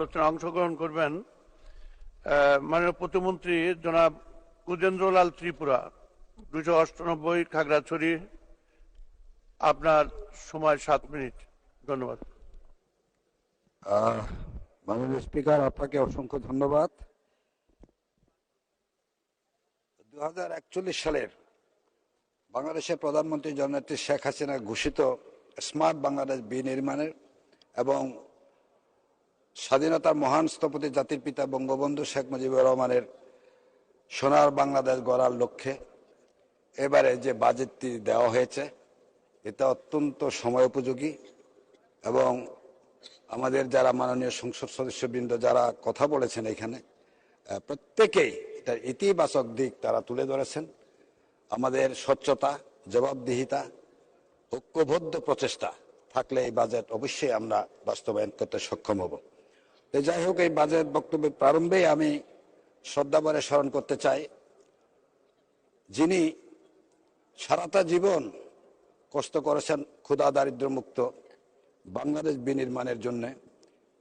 আলোচনায় অংশগ্রহণ করবেন মাননীয় প্রতিমন্ত্রী জনাব কুজেন্দ্রলাল ত্রিপুরা, 298 খাগড়াছড়ি। আপনার সময় 7 মিনিট। ধন্যবাদ। মাননীয় স্পিকার, আপনাকে অসংখ্য ধন্যবাদ। 2041 সালের বাংলাদেশের প্রধানমন্ত্রী জননেত্রী শেখ হাসিনা ঘোষিত স্মার্ট বাংলাদেশ বিনির্মাণের এবং স্বাধীনতার মহান স্থপতি জাতির পিতা বঙ্গবন্ধু শেখ মুজিবুর রহমানের সোনার বাংলাদেশ গড়ার লক্ষ্যে এবারে যে বাজেটটি দেওয়া হয়েছে এটা অত্যন্ত সময় উপযোগী এবং আমাদের যারা মাননীয় সংসদ সদস্যবৃন্দ যারা কথা বলেছেন এখানে প্রত্যেকেই এটার ইতিবাচক দিক তারা তুলে ধরেছেন। আমাদের স্বচ্ছতা, জবাবদিহিতা, ঐক্যবদ্ধ প্রচেষ্টা থাকলে এই বাজেট অবশ্যই আমরা বাস্তবায়ন করতে সক্ষম হব। যাই হোক, এই বাজেট বক্তব্যের প্রারম্ভেই আমি শ্রদ্ধাভরে স্মরণ করতে চাই যিনি সারাটা জীবন কষ্ট করেছেন ক্ষুধা দারিদ্র মুক্ত বাংলাদেশ বিনির্মাণের জন্য,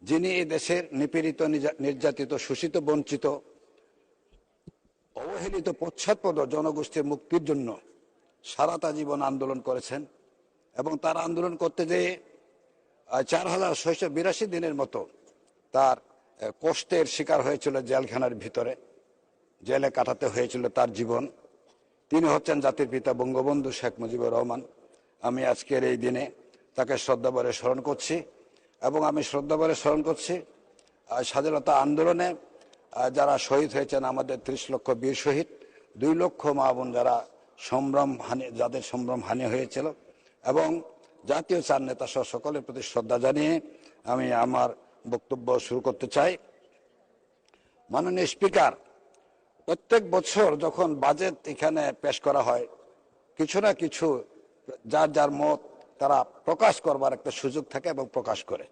যিনি এই দেশের নিপীড়িত, নির্যাতিত, শোষিত, বঞ্চিত, অবহেলিত, পশ্চাৎপদ জনগোষ্ঠীর মুক্তির জন্য সারাটা জীবন আন্দোলন করেছেন এবং তার আন্দোলন করতে যেয়ে 4682 দিনের মতো তার কষ্টের শিকার হয়েছিল জেলখানার ভিতরে, জেলে কাটাতে হয়েছিল তার জীবন। তিনি হচ্ছেন জাতির পিতা বঙ্গবন্ধু শেখ মুজিবুর রহমান। আমি আজকের এই দিনে তাকে শ্রদ্ধাভরে স্মরণ করছি এবং আমি শ্রদ্ধাভরে স্মরণ করছি স্বাধীনতা আন্দোলনে যারা শহীদ হয়েছেন, আমাদের 30 লক্ষ বীর শহীদ, 2 লক্ষ মা বোন যারা যাদের সম্ভ্রম হানি হয়েছিল এবং জাতীয় চার নেতা সহ সকলের প্রতি শ্রদ্ধা জানিয়ে আমি আমার বক্তব্য শুরু করতে চাই। মাননীয় স্পিকার, প্রত্যেক বছর যখন বাজেট এখানে পেশ করা হয় কিছু না কিছু যার যার মত তারা প্রকাশ করবার একটা সুযোগ থাকে এবং প্রকাশ করে।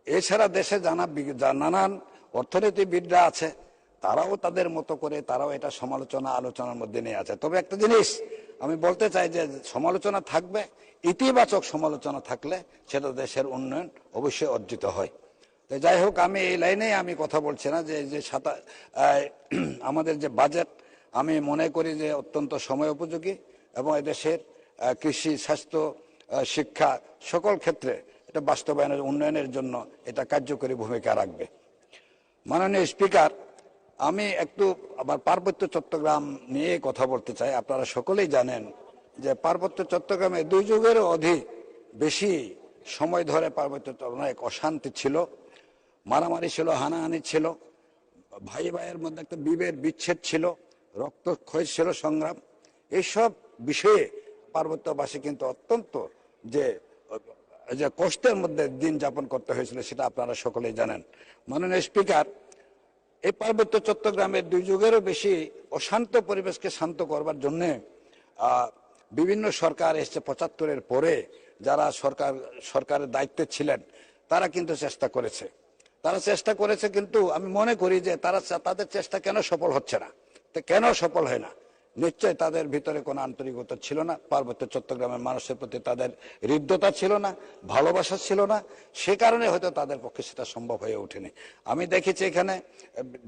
এছাড়া দেশে নানান অর্থনীতিবিদরা আছে, তারাও তাদের মতো করে তারাও এটা আলোচনার মধ্যে নিয়ে আছে। তবে একটা জিনিস আমি বলতে চাই যে সমালোচনা থাকবে, ইতিবাচক সমালোচনা থাকলে সেটা দেশের উন্নয়ন অবশ্যই অর্জিত হয়। তো যাই হোক, আমি এই লাইনে আমি কথা বলছি না যে আমাদের যে বাজেট আমি মনে করি যে অত্যন্ত সময় উপযোগী এবং এদেশের কৃষি, স্বাস্থ্য, শিক্ষা সকল ক্ষেত্রে এটা বাস্তবায়নের উন্নয়নের জন্য এটা কার্যকরী ভূমিকা রাখবে। মাননীয় স্পিকার, আমি একটু আবার পার্বত্য চট্টগ্রাম নিয়ে কথা বলতে চাই। আপনারা সকলেই জানেন যে পার্বত্য চট্টগ্রামে 2 যুগেরও অধিক বেশি সময় ধরে পার্বত্য চট্টগ্রামে এক অশান্তি ছিল, মারামারি ছিল, হানাহানি ছিল, ভাই ভাইয়ের মধ্যে একটা বিভেদ বিচ্ছেদ ছিল, রক্তক্ষয় ছিল, সংগ্রাম। এইসব বিষয়ে পার্বত্যবাসী কিন্তু অত্যন্ত যে কষ্টের মধ্যে দিন যাপন করতে হয়েছিল সেটা আপনারা সকলেই জানেন। মাননীয় স্পিকার, এই পার্বত্য চট্টগ্রামের 2 যুগেরও বেশি অশান্ত পরিবেশকে শান্ত করবার জন্য বিভিন্ন সরকার এসছে। 75-এর পরে যারা সরকারের দায়িত্বে ছিলেন তারা কিন্তু চেষ্টা করেছে, কিন্তু আমি মনে করি যে তাদের চেষ্টা কেন সফল হচ্ছে না, কেন সফল হয় না? নিশ্চয় তাদের ভিতরে কোনো আন্তরিকতা ছিল না, পার্বত্য চট্টগ্রামের মানুষের প্রতি তাদের হৃদ্যতা ছিল না, ভালোবাসা ছিল না, সে কারণে হয়তো তাদের পক্ষে সেটা সম্ভব হয়ে ওঠেনি। আমি দেখেছি এখানে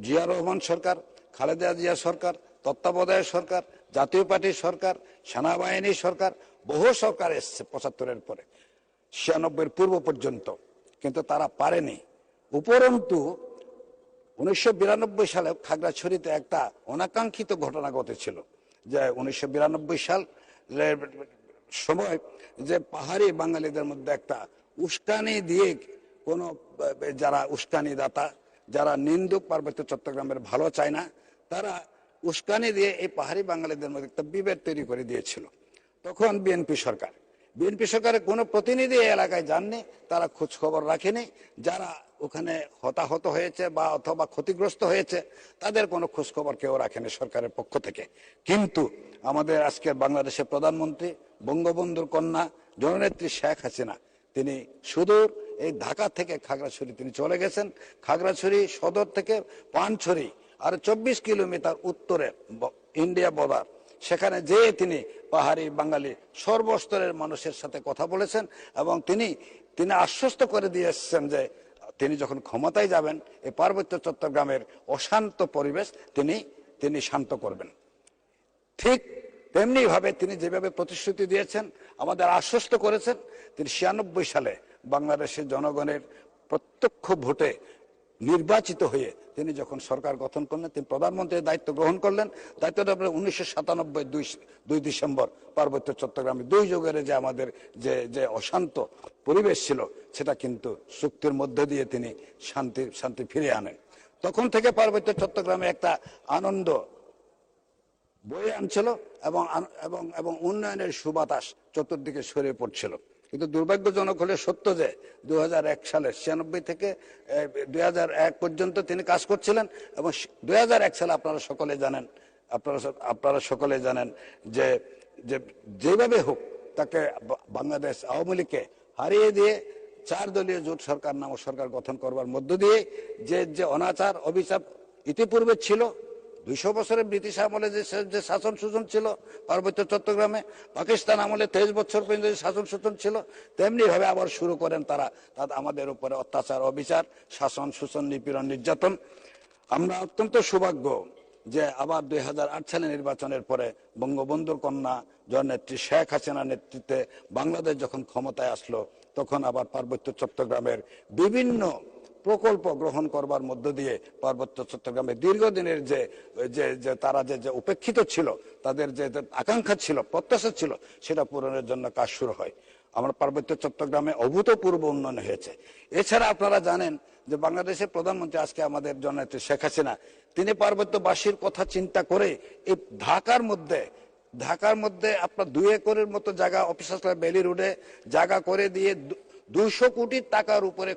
জিয়া রহমান সরকার, খালেদা জিয়া সরকার, তত্ত্বাবধায়ক সরকার, জাতীয় পার্টির সরকার, সেনাবাহিনীর সরকার, বহু সরকার এসছে 75-এর পরে, 96-এর পূর্ব পর্যন্ত, কিন্তু তারা পারেনি। উপরন্তু 1992 সালে খাগড়াছড়িতে একটা অনাকাঙ্ক্ষিত ঘটনা ঘটেছিল যে 1992 সালের সময় যে পাহাড়ি বাঙালিদের মধ্যে একটা উস্কানি দিয়ে কোন যারা উস্কানি দাতা, যারা নিন্দুক, পার্বত্য চট্টগ্রামের ভালো চায় না, তারা উস্কানি দিয়ে এই পাহাড়ি বাঙালিদের মধ্যে একটা বিভেদ তৈরি করে দিয়েছিল। তখন বিএনপি সরকারের কোনো প্রতিনিধি এই এলাকায় যাননি, তারা খোঁজ খবর রাখেনি। যারা ওখানে হতাহত হয়েছে বা অথবা ক্ষতিগ্রস্ত হয়েছে তাদের কোনো খোঁজ খবর কেউ রাখেনি সরকারের পক্ষ থেকে। কিন্তু আমাদের আজকের বাংলাদেশের প্রধানমন্ত্রী বঙ্গবন্ধুর কন্যা জননেত্রী শেখ হাসিনা তিনি সুদূর এই ঢাকা থেকে খাগড়াছড়ি তিনি চলে গেছেন। খাগড়াছড়ি সদর থেকে পানছড়ি আর 24 কিলোমিটার উত্তরে ইন্ডিয়া বর্ডার, সেখানে যেয়ে তিনি পাহাড়ি বাঙালি সর্বস্তরের মানুষের সাথে কথা বলেছেন এবং তিনি আশ্বস্ত করে দিয়ে এসেছেন যে তিনি যখন ক্ষমতায় যাবেন এই পার্বত্য চট্টগ্রামের অশান্ত পরিবেশ তিনি শান্ত করবেন। ঠিক তেমনি ভাবে তিনি যেভাবে প্রতিশ্রুতি দিয়েছেন, আমাদের আশ্বস্ত করেছেন, তিনি 96 সালে বাংলাদেশের জনগণের প্রত্যক্ষ ভোটে নির্বাচিত হয়ে তিনি যখন সরকার গঠন করলেন, তিনি প্রধানমন্ত্রীর দায়িত্ব গ্রহণ করলেন। দায়িত্বটা 1997 2 ডিসেম্বর পার্বত্য চট্টগ্রামে 2 যুগের যে আমাদের যে অশান্ত পরিবেশ ছিল, সেটা কিন্তু চুক্তির মধ্যে দিয়ে তিনি শান্তি ফিরিয়ে আনেন। তখন থেকে পার্বত্য চট্টগ্রামে একটা আনন্দ বয়ে আনছিল এবং উন্নয়নের সুবাতাস চতুর্দিকে ছড়িয়ে পড়ছিল। কিন্তু দুর্ভাগ্যজনক হলে সত্য যে 2001 সালে 96 থেকে 2001 পর্যন্ত তিনি কাজ করছিলেন এবং 2001 সালে আপনারা সকলে জানেন যে যেভাবে হোক তাকে বাংলাদেশ আওয়ামী লীগকে হারিয়ে দিয়ে 4 দলীয় জোট সরকার নামক সরকার গঠন করবার মধ্য দিয়ে যে অনাচার অবিচার ইতিপূর্বে ছিল, 200 বছরের ব্রিটিশ আমলে যে শাসন শোষণ ছিল পার্বত্য চট্টগ্রামে, পাকিস্তান আমলে 23 বছর পর্যন্ত যে শাসন শোষণ ছিল, তেমনি ভাবে আবার শুরু করেন তারা আমাদের উপরে অত্যাচার অবিচার, শাসন শোষণ, নিপীড়ন, নির্যাতন। আমরা অত্যন্ত সৌভাগ্য যে আবার 2008 সালে নির্বাচনের পরে বঙ্গবন্ধুর কন্যা জননেত্রী শেখ হাসিনার নেতৃত্বে বাংলাদেশ যখন ক্ষমতায় আসলো, তখন আবার পার্বত্য চট্টগ্রামের বিভিন্ন প্রকল্প গ্রহণ করবার মধ্য দিয়ে পার্বত্য চট্টগ্রামে দীর্ঘদিনের যে তারা যে উপেক্ষিত ছিল, তাদের যে আকাঙ্ক্ষা ছিল, প্রত্যাশা ছিল, সেটা পূরণের জন্য কাজ শুরু হয়। আমরা পার্বত্য চট্টগ্রামে অভূতপূর্ব উন্নয়ন হয়েছে। এছাড়া আপনারা জানেন যে বাংলাদেশের প্রধানমন্ত্রী আজকে আমাদের জননেত্রী শেখ হাসিনা, তিনি পার্বত্যবাসীর কথা চিন্তা করে এই ঢাকার মধ্যে আপনার 2 একরের মতো জায়গা অফিস বেলি রোডে জায়গা করে দিয়ে 200 কোটি টাকার উপরে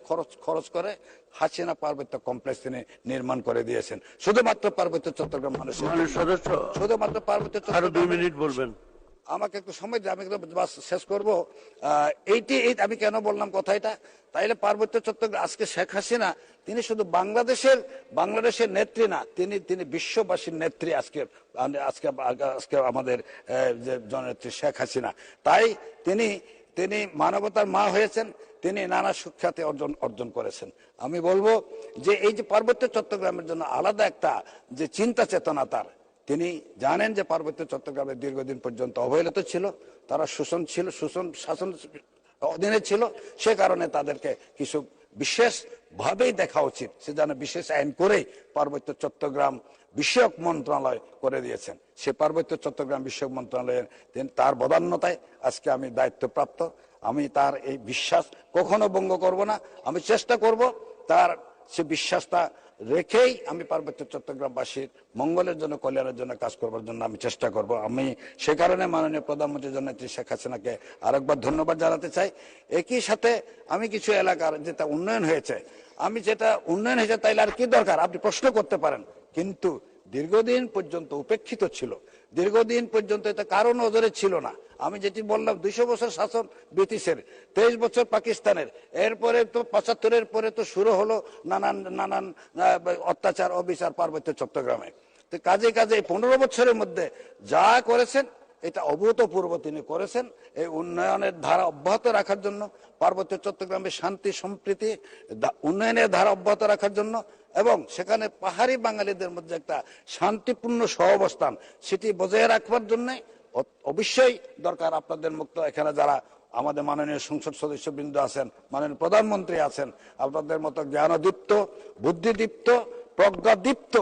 খরচ করে হাসিনা পার্বত্য কমপ্লেক্স তিনি নির্মাণ করে দিয়েছেন শুধুমাত্র পার্বত্য চট্টগ্রাম মানুষের সদস্য শুধুমাত্র পার্বত্য আরো 2 চট্টগ্রাম। মিনিট বলবেন। আমাকে একটু সময় দিয়ে আমি শেষ করবো। আমি কেন বললাম কথা এটা, তাইলে পার্বত্য চট্টগ্রাম আজকে শেখ হাসিনা তিনি শুধু বাংলাদেশের নেত্রী না, তিনি বিশ্ববাসীর নেত্রী আজকে আমাদের যে জননেত্রী শেখ হাসিনা। তাই তিনি মানবতার মা হয়েছেন, তিনি নানা সুখ্যাতি অর্জন করেছেন। আমি বলবো যে এই যে পার্বত্য চট্টগ্রামের জন্য আলাদা একটা যে চিন্তা চেতনা তার, তিনি জানেন যে পার্বত্য চট্টগ্রামের দীর্ঘদিন পর্যন্ত অবহেলিত ছিল, তারা শোষণ শাসন অধীনে ছিল, সে কারণে তাদেরকে কিছু বিশেষ ভাবেই দেখা উচিত, সে যেন বিশেষ আইন করেই পার্বত্য চট্টগ্রাম বিষয়ক মন্ত্রণালয় করে দিয়েছেন। সে পার্বত্য চট্টগ্রাম বিষয়ক মন্ত্রণালয়ের তার বদান্যতায় আজকে আমি দায়িত্বপ্রাপ্ত। আমি তার এই বিশ্বাস কখনো ভঙ্গ করব না। আমি চেষ্টা করব তার সে বিশ্বাসটা রেখেই আমি পার্বত্য চট্টগ্রামবাসীর মঙ্গলের জন্য, কল্যাণের জন্য কাজ করবার জন্য আমি চেষ্টা করব। আমি সে কারণে মাননীয় প্রধানমন্ত্রীর জননেত্রী শেখ হাসিনাকে আরেকবার ধন্যবাদ জানাতে চাই। একই সাথে আমি কিছু এলাকার যেটা উন্নয়ন হয়েছে তাইলে আর কি দরকার আপনি প্রশ্ন করতে পারেন, কিন্তু দীর্ঘদিন পর্যন্ত উপেক্ষিত ছিল, দীর্ঘদিন পর্যন্ত এটা কারো নজরে ছিল না। আমি যেটি বললাম 200 বছর শাসন ব্রিটিশের, 23 বছর পাকিস্তানের, এরপরে তো 75-এর পরে তো শুরু হলো নানান অত্যাচার অবিচার পার্বত্য চট্টগ্রামে। তো কাজে 15 বছরের মধ্যে যা করেছেন এটা অভূতপূর্ব তিনি করেছেন। এই উন্নয়নের ধারা অব্যাহত রাখার জন্য, পার্বত্য চট্টগ্রামে শান্তি সম্প্রীতি উন্নয়নের ধারা অব্যাহত রাখার জন্য এবং সেখানে পাহাড়ি বাঙালিদের মধ্যে একটা শান্তিপূর্ণ সহাবস্থান সেটি বজায় রাখবার জন্য অবশ্যই দরকার আপনাদের মুক্ত এখানে যারা আমাদের মাননীয় সংসদ সদস্যবৃন্দ আছেন, মাননীয় প্রধানমন্ত্রী আছেন, আপনাদের মতো জ্ঞানদীপ্ত, বুদ্ধিদীপ্ত, প্রজ্ঞাদীপ্ত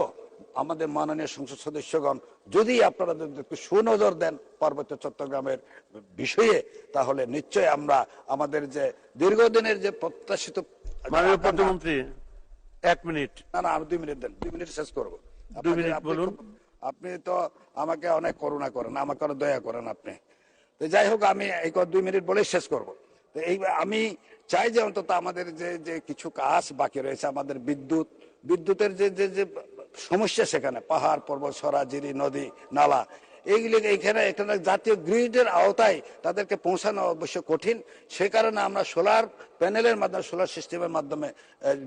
আমাদের মাননীয় সংসদ সদস্যগণ যদি আপনারা একটু সুনজর দেন পার্বত্য চট্টগ্রামের বিষয়ে, তাহলে নিশ্চয় আমরা আমাদের যে দীর্ঘদিনের যে প্রত্যাশিত। মাননীয় প্রধানমন্ত্রী 1 মিনিট। না আর 2 মিনিট দেন, 2 মিনিট শেষ করবো। 2 মিনিট বলুন। আপনি তো আমাকে অনেক করুণা করেন, আমাকে অনেক দয়া করেন আপনি। তো যাই হোক, আমি এই 2 মিনিট বলেই শেষ করব। তো আমি চাই যে অন্তত আমাদের যে কিছু কাজ বাকি রয়েছে, আমাদের বিদ্যুতের যে সমস্যা, সেখানে পাহাড় পর্বত সরাজিরি নদী নালা, এইগুলি এখানে একটা জাতীয় গ্রিডের আওতায় তাদেরকে পৌঁছানো অবশ্য কঠিন। সে কারণে আমরা সোলার প্যানেলের মাধ্যমে, সোলার সিস্টেমের মাধ্যমে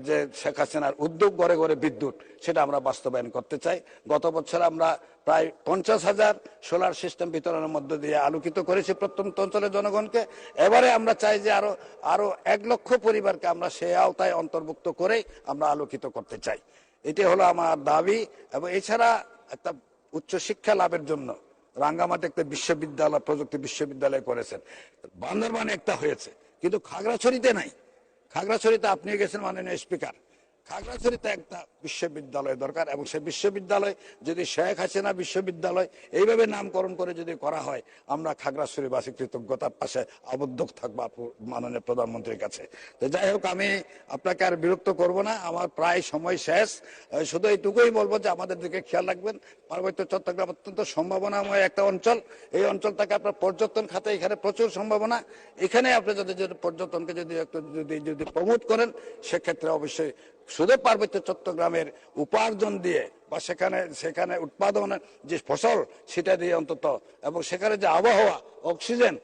যে শেখ হাসিনার উদ্যোগ গড়ে গড়ে বিদ্যুৎ, সেটা আমরা বাস্তবায়ন করতে চাই। গত বছর আমরা প্রায় 50,000 সোলার সিস্টেম বিতরণের মধ্য দিয়ে আলোকিত করেছি প্রত্যন্ত অঞ্চলের জনগণকে। এবারে আমরা চাই যে আরো 1 লক্ষ পরিবারকে আমরা সেই আওতায় অন্তর্ভুক্ত করে আমরা আলোকিত করতে চাই। এটি হলো আমার দাবি। এবং এছাড়া একটা উচ্চশিক্ষা লাভের জন্য রাঙ্গামাটি একটা বিশ্ববিদ্যালয়, প্রযুক্তি বিশ্ববিদ্যালয় করেছেন, বান্দরবানে একটা হয়েছে, কিন্তু খাগড়াছড়িতে নাই। খাগড়াছড়িতে আপনি গেছেন মাননীয় স্পিকার, খাগড়াছড়িতে একটা বিশ্ববিদ্যালয় দরকার। এবং সেই বিশ্ববিদ্যালয় যদি শেখ হাসিনা বিশ্ববিদ্যালয় এইভাবে নামকরণ করে যদি করা হয়, আমরা খাগড়াছড়িবাসী কৃতজ্ঞতার পাশে আবদ্ধ থাকবো মাননীয় প্রধানমন্ত্রীর কাছে। তো যাই হোক, আমি আপনাকে আর বিরক্ত করব না, আমার প্রায় সময় শেষ। শুধু এইটুকুই বলবো যে আমাদের দিকে খেয়াল রাখবেন। পার্বত্য চট্টগ্রাম অত্যন্ত সম্ভাবনাময় একটা অঞ্চল। এই অঞ্চলটাকে আপনার পর্যটন খাতে এখানে প্রচুর সম্ভাবনা। এখানে আপনি যদি পর্যটনকে যদি একটু যদি প্রমোট করেন, সেক্ষেত্রে অবশ্যই শুধু পার্বত্য চট্টগ্রামের উপার্জন দিয়ে বা সেখানে উৎপাদনের যে ফসল সেটা দিয়ে অন্তত, এবং সেখানে যে আবহাওয়া, অক্সিজেন,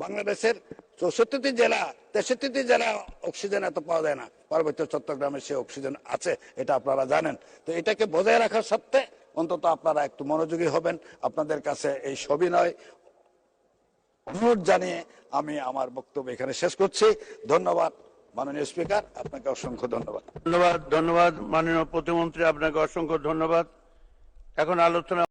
বাংলাদেশের 64টি জেলা 63টি জেলা অক্সিজেন এত পাওয়া যায় না, পার্বত্য চট্টগ্রামে সে অক্সিজেন আছে, এটা আপনারা জানেন। তো এটাকে বজায় রাখার সত্ত্বে অন্তত আপনারা একটু মনোযোগী হবেন। আপনাদের কাছে এই সবিনয় অনুরোধ জানিয়ে আমি আমার বক্তব্য এখানে শেষ করছি। ধন্যবাদ মাননীয় স্পিকার, আপনাকে অসংখ্য ধন্যবাদ। ধন্যবাদ মাননীয় প্রতিমন্ত্রী, আপনাকে অসংখ্য ধন্যবাদ। এখন আলোচনা